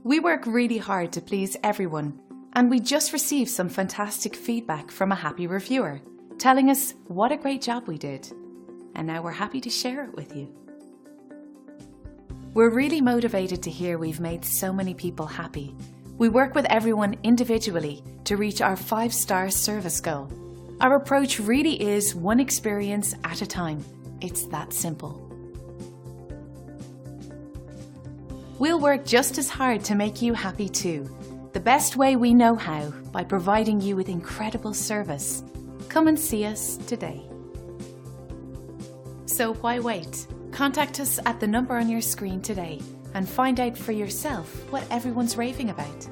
We work really hard to please everyone, and we just received some fantastic feedback from a happy reviewer, telling us what a great job we did. And now we're happy to share it with you. We're really motivated to hear we've made so many people happy. We work with everyone individually to reach our 5-star service goal. Our approach really is one experience at a time. It's that simple. We'll work just as hard to make you happy too. The best way we know how, by providing you with incredible service. Come and see us today. So why wait? Contact us at the number on your screen today and find out for yourself what everyone's raving about.